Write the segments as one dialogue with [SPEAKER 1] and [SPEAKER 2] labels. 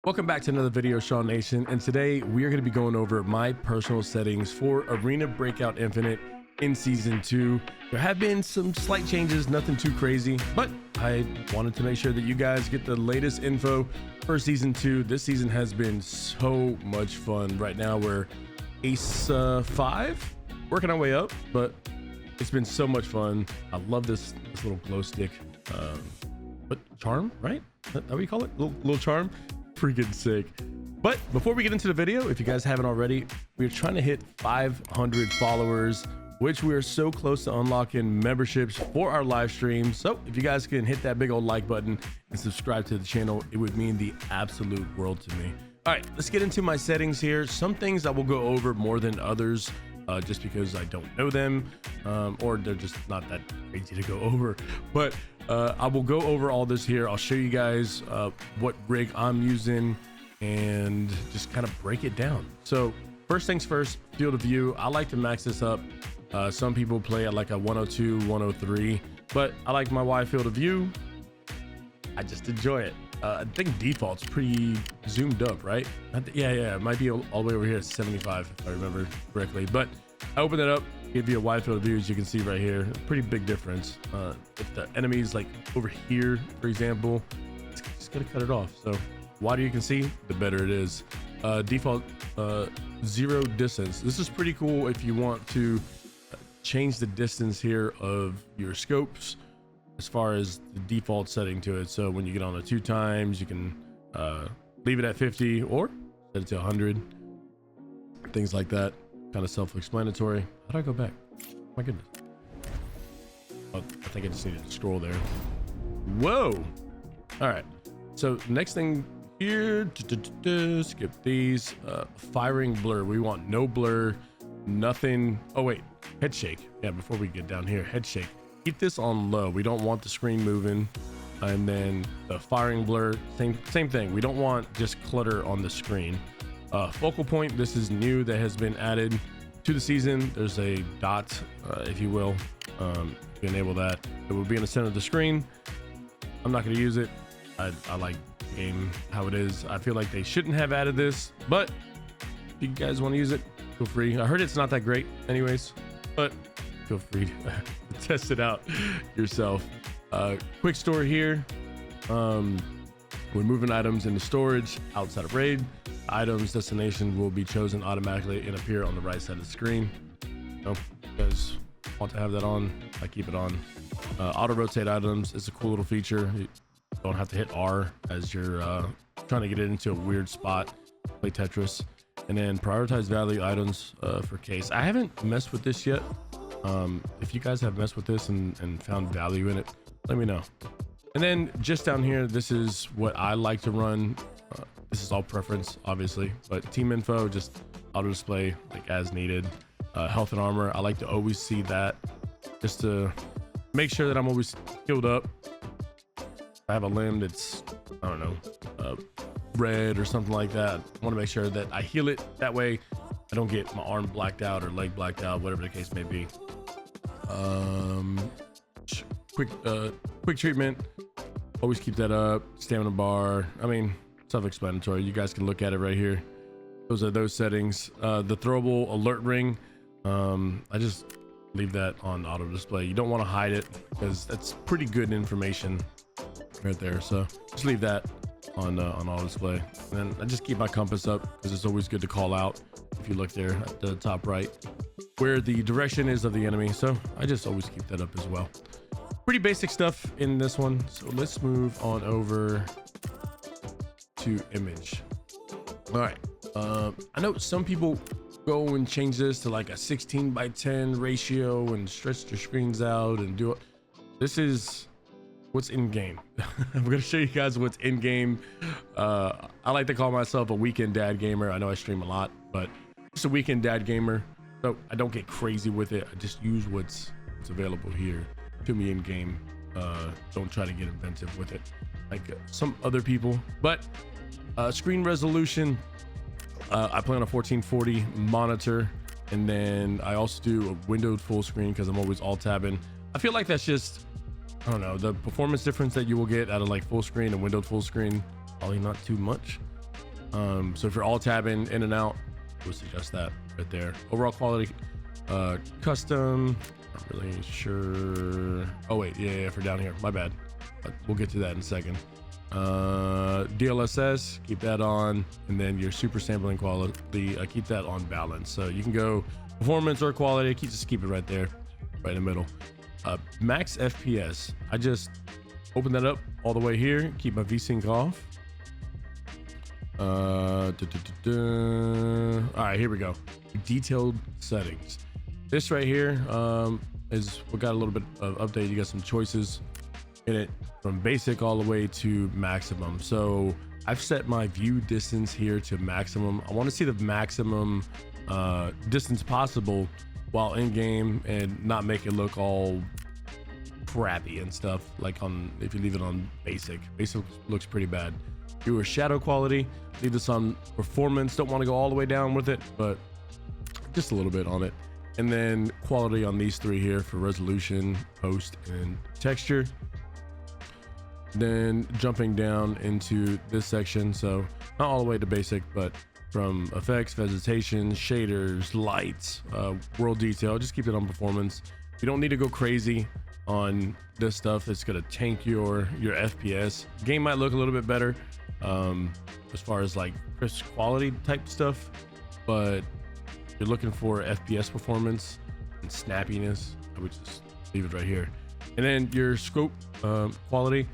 [SPEAKER 1] Welcome back to another video, Shaw Nation, and today we are going to be going over my personal settings for Arena Breakout Infinite in Season 2. There have been some slight changes, nothing too crazy, but I wanted to make sure that you guys get the latest info for Season 2. This season has been so much fun. Right now we're Ace 5, working our way up, but it's been so much fun. I love this little glow stick, but charm, right? Is that what you call it? Little charm. Freaking sick. But before we get into the video, if you guys haven't already, we're trying to hit 500 followers, which we are so close to unlocking memberships for our live stream. So if you guys can hit that big old like button and subscribe to the channel, it would mean the absolute world to me. All right, let's get into my settings here. Some things I will go over more than others, just because I don't know them, or they're just not that crazy to go over. But I will go over all this here. I'll show you guys what rig I'm using and just kind of break it down. So first things first, field of view. I like to max this up. Some people play at like a 102, 103, but I like my wide field of view. I just enjoy it. I think default's pretty zoomed up, right? Yeah, it might be all the way over here at 75 if I remember correctly. But I open it up, give you a wide field of view, as you can see right here. Pretty big difference. If the enemy's like over here, for example, it's just gonna cut it off. So wider you can see, the better it is. Default zero distance. This is pretty cool if you want to change the distance here of your scopes as far as the default setting to it. So when you get on the 2 times, you can leave it at 50 or set it to 100. Things like that. Kind of self-explanatory. How do I go back? My goodness. Oh, I think I just needed to scroll there. Whoa. All right. So next thing here, skip these. Firing blur. We want no blur, nothing. Oh wait, head shake. Yeah, before we get down here, head shake. Keep this on low. We don't want the screen moving. And then the firing blur, same thing. We don't want just clutter on the screen. Focal point, this is new that has been added to the season. There's a dot, if you will. You enable that. It will be in the center of the screen. I'm not going to use it. I like the game how it is. I feel like they shouldn't have added this, but if you guys want to use it, feel free. I heard it's not that great anyways, but feel free to test it out yourself. Quick store here. When moving items into storage outside of raid, items destination will be chosen automatically and appear on the right side of the screen. So if you guys want to have that on, I keep it on. Auto rotate items is a cool little feature. You don't have to hit R as you're trying to get it into a weird spot, play Tetris. And then prioritize value items for case. I haven't messed with this yet. If you guys have messed with this and found value in it, let me know. And then just down here, this is what I like to run. This is all preference, obviously, but team info, just auto display like as needed. Health and armor, I like to always see that just to make sure that I'm always healed up. If I have a limb that's, I don't know, red or something like that, I want to make sure that I heal it. That way I don't get my arm blacked out or leg blacked out, whatever the case may be. Quick treatment, always keep that up. Stamina bar, I mean, self-explanatory. You guys can look at it right here. Those are those settings. The throwable alert ring, I just leave that on auto display. You don't want to hide it because that's pretty good information right there. So just leave that on auto display. And I just keep my compass up because it's always good to call out if you look there at the top right where the direction is of the enemy. So I just always keep that up as well. Pretty basic stuff in this one. So let's move on over to image. All right. I know some people go and change this to like a 16:10 ratio and stretch their screens out and do it. This is what's in game. I'm gonna show you guys what's in game. I like to call myself a weekend dad gamer. I know I stream a lot, but just a weekend dad gamer. So I don't get crazy with it. I just use what's available here to me in game. Don't try to get inventive with it like some other people. But screen resolution, I play on a 1440 monitor, and then I also do a windowed full screen because I'm always alt tabbing. I feel like that's just, I don't know, the performance difference that you will get out of like full screen and windowed full screen, probably not too much. So if you're all tabbing in and out, we'll suggest that right there. Overall quality, custom, not really sure. Oh wait, yeah, for down here, my bad. But we'll get to that in a second. DLSS, keep that on, and then your super sampling quality, keep that on balance. So you can go performance or quality, just keep it right there, right in the middle. Max FPS, I just open that up all the way here, keep my VSync off. All right, here we go. Detailed settings. This right here is we got a little bit of update. You got some choices in it from basic all the way to maximum. So I've set my view distance here to maximum. I want to see the maximum distance possible while in game and not make it look all crappy and stuff like on if you leave it on basic. Basic looks pretty bad. Do a shadow quality, leave this on performance. Don't want to go all the way down with it, but just a little bit on it. And then quality on these three here for resolution, post, and texture. Then jumping down into this section, so not all the way to basic, but from effects, vegetation, shaders, lights, world detail, just keep it on performance. You don't need to go crazy on this stuff. It's gonna tank your FPS. Game might look a little bit better as far as like crisp quality type stuff, but you're looking for FPS performance and snappiness, I would just leave it right here. And then your scope quality,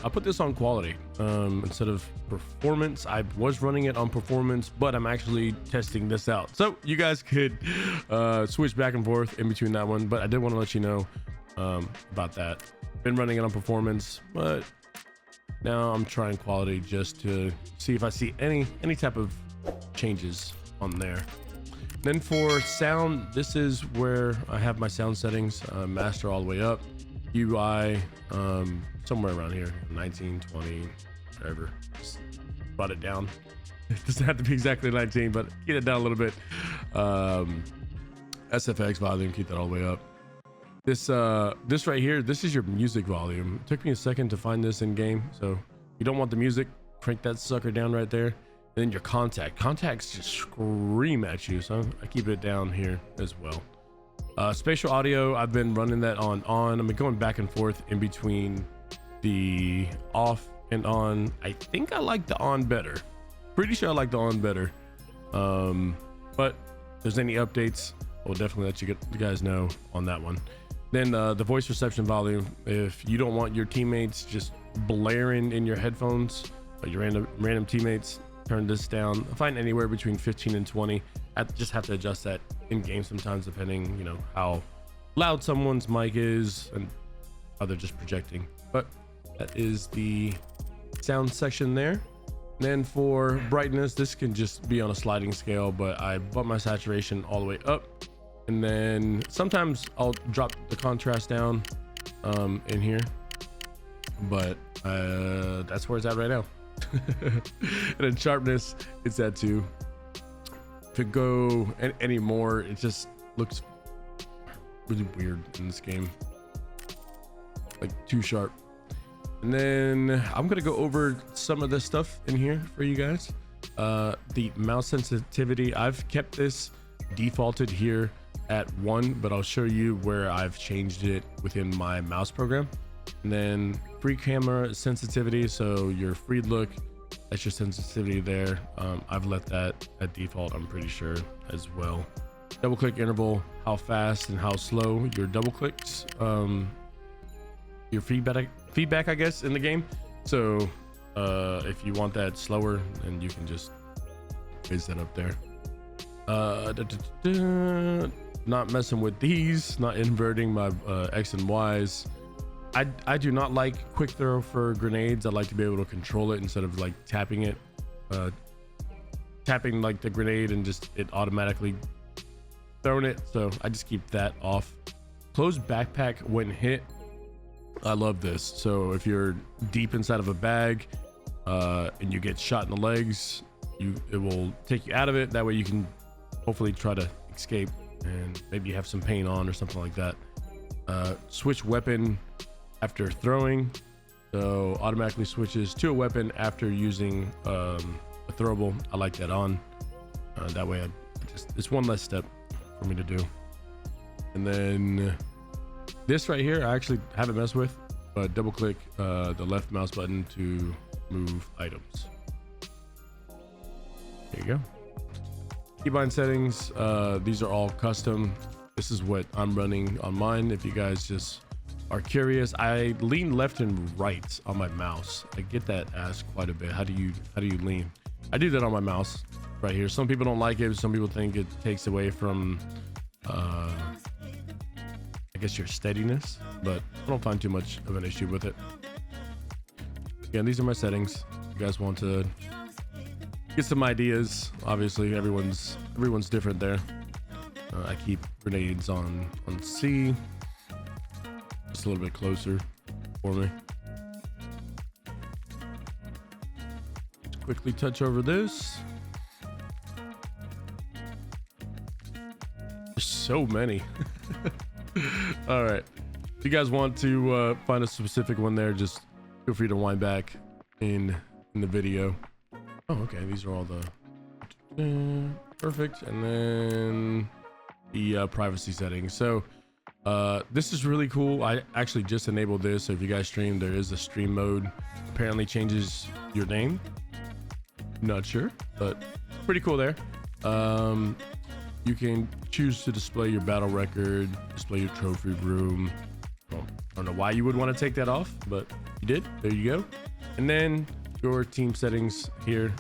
[SPEAKER 1] I'll put this on quality instead of performance. I was running it on performance, but I'm actually testing this out, so you guys could switch back and forth in between that one. But I did want to let you know about that. Been running it on performance, but now I'm trying quality just to see if I see any type of changes on there. Then for sound, this is where I have my sound settings, master all the way up. UI somewhere around here, 19, 20, whatever. Just brought it down. It doesn't have to be exactly 19, but get it down a little bit. SFX volume, keep that all the way up. This right here, this is your music volume. It took me a second to find this in game, so you don't want the music, crank that sucker down right there. And then your contacts just scream at you, so I keep it down here as well. Spatial audio, I've been running that on. I've been going back and forth in between the off and on. I think I like the on better. Pretty sure I like the on better. But if there's any updates, we'll definitely let you guys know on that one. Then the voice reception volume, if you don't want your teammates just blaring in your headphones, your random teammates, turn this down. I find anywhere between 15 and 20. I just have to adjust that in game sometimes, depending, you know, how loud someone's mic is and how they're just projecting. But that is the sound section there. Then for brightness, this can just be on a sliding scale, but I bump my saturation all the way up. And then sometimes I'll drop the contrast down in here, but that's where it's at right now. And then sharpness, it's at 2. To go any more, it just looks really weird in this game, like too sharp. And then I'm gonna go over some of this stuff in here for you guys. The mouse sensitivity, I've kept this defaulted here at 1, but I'll show you where I've changed it within my mouse program. And then free camera sensitivity, so your free look, that's your sensitivity there. I've let that at default, I'm pretty sure, as well. Double click interval, how fast and how slow your double clicks, your feedback I guess in the game. So if you want that slower, then you can just raise that up there. Not messing with these, not inverting my X and Y's. I do not like quick throw for grenades. I like to be able to control it instead of like tapping it, tapping like the grenade and just it automatically throwing it. So I just keep that off. Closed backpack when hit, I love this. So if you're deep inside of a bag and you get shot in the legs, it will take you out of it. That way you can hopefully try to escape and maybe have some paint on or something like that. Switch weapon after throwing, so automatically switches to a weapon after using a throwable, I like that on. That way it's one less step for me to do. And then this right here, I actually haven't messed with, but double click the left mouse button to move items. There you go. Keybind settings, these are all custom. This is what I'm running on mine. If you guys just are curious, I lean left and right on my mouse. I get that asked quite a bit. How do you lean? I do that on my mouse right here. Some people don't like it. Some people think it takes away from I guess your steadiness, but I don't find too much of an issue with it. Again, these are my settings. If you guys want to get some ideas, obviously everyone's different there. I keep grenades on C, just a little bit closer for me. Let's quickly touch over this. There's so many. All right, if you guys want to find a specific one there, just feel free to wind back in the video. Oh, okay, these are all the perfect. And then the privacy settings. So this is really cool. I actually just enabled this, so if you guys stream, there is a stream mode. Apparently changes your name, not sure, but pretty cool there. You can choose to display your battle record, display your trophy room. Well, I don't know why you would want to take that off, but you did. There you go. And then your team settings here.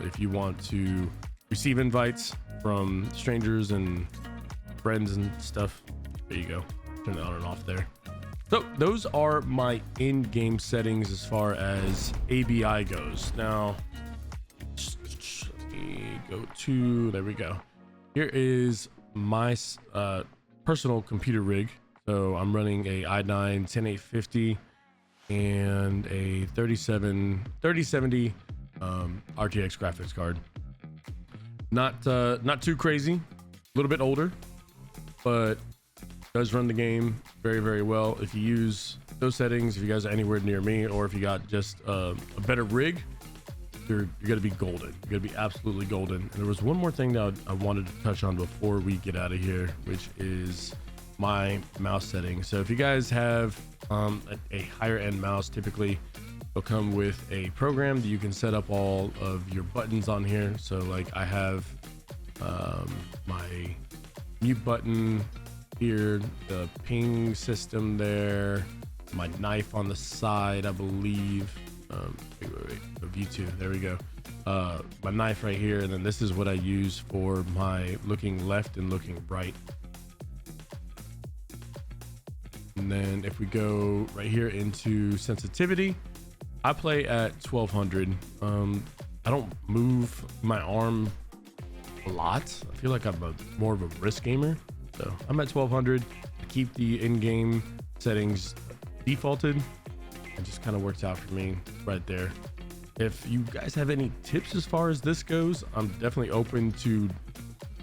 [SPEAKER 1] If you want to receive invites from strangers and friends and stuff, there you go. Turn it on and off there. So those are my in-game settings as far as ABI goes. Now, let me go to, there we go. Here is my personal computer rig. So I'm running a i9 10850 and a 3070 RTX graphics card. Not too crazy, a little bit older, but does run the game very, very well. If you use those settings, if you guys are anywhere near me, or if you got just a better rig, you're gonna be golden. You're gonna be absolutely golden. And there was one more thing that I wanted to touch on before we get out of here, which is my mouse settings. So if you guys have a higher end mouse, typically it'll come with a program that you can set up all of your buttons on here. So like I have my mute button here, the ping system there, my knife on the side, I believe. Wait, V2, there we go. My knife right here, and then this is what I use for my looking left and looking right. And then if we go right here into sensitivity, I play at 1200. I don't move my arm a lot. I feel like I'm more of a wrist gamer, so I'm at 1200. I keep the in-game settings defaulted. It just kind of works out for me right there. If you guys have any tips as far as this goes, I'm definitely open to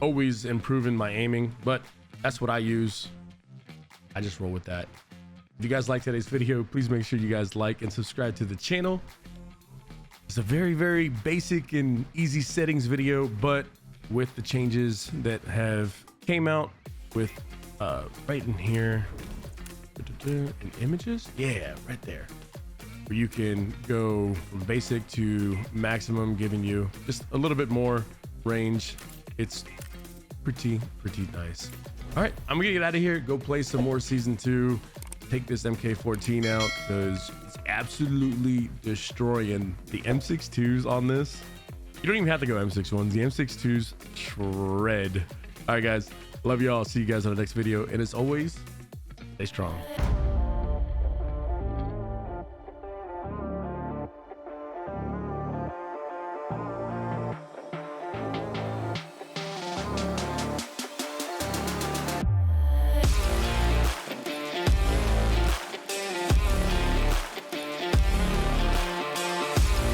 [SPEAKER 1] always improving my aiming, but that's what I use. I just roll with that. If you guys like today's video, please make sure you guys like and subscribe to the channel. It's a very, very basic and easy settings video, but with the changes that have came out with right in here in images, yeah, right there, where you can go from basic to maximum, giving you just a little bit more range. It's pretty nice. All right, I'm gonna get out of here, go play some more season 2, take this MK14 out because it's absolutely destroying the M62s on this. You don't even have to go M61s. The M62s shred. All right, guys, love you all. See you guys on the next video, and as always, stay strong.